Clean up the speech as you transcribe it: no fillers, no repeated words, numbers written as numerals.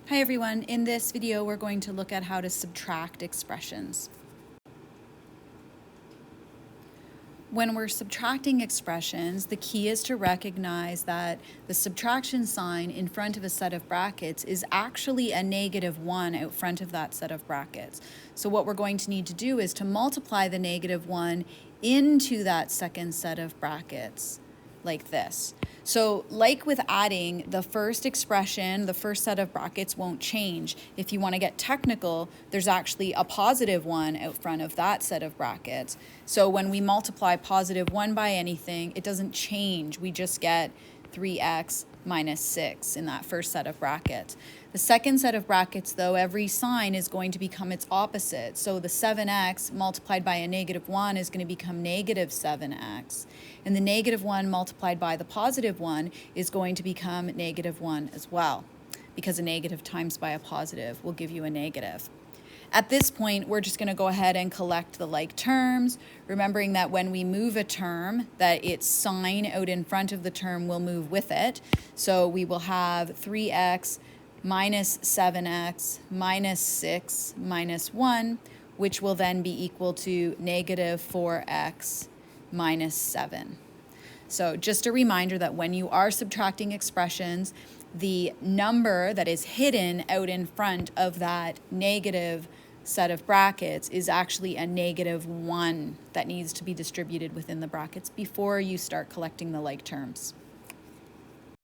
Hi everyone, in this video we're going to look at how to subtract expressions. When we're subtracting expressions, the key is to recognize that the subtraction sign in front of a set of brackets is actually a -1 out front of that set of brackets. So what we're going to need to do is to multiply the -1 into that second set of brackets, like this. So like with adding, the first expression, the first set of brackets won't change. If you want to get technical, there's actually a +1 out front of that set of brackets. So when we multiply +1 by anything, it doesn't change. We just get 3x minus 6 in that first set of brackets. The second set of brackets, though, every sign is going to become its opposite. So the 7x multiplied by a -1 is going to become -7x. And the -1 multiplied by the +1 is going to become -1 as well, because a negative times by a positive will give you a negative. At this point, we're just going to go ahead and collect the like terms, remembering that when we move a term, that its sign out in front of the term will move with it. So we will have 3x minus 7x minus 6 minus 1, which will then be equal to -4x minus 7. So just a reminder that when you are subtracting expressions, the number that is hidden out in front of that negative set of brackets is actually a -1 that needs to be distributed within the brackets before you start collecting the like terms.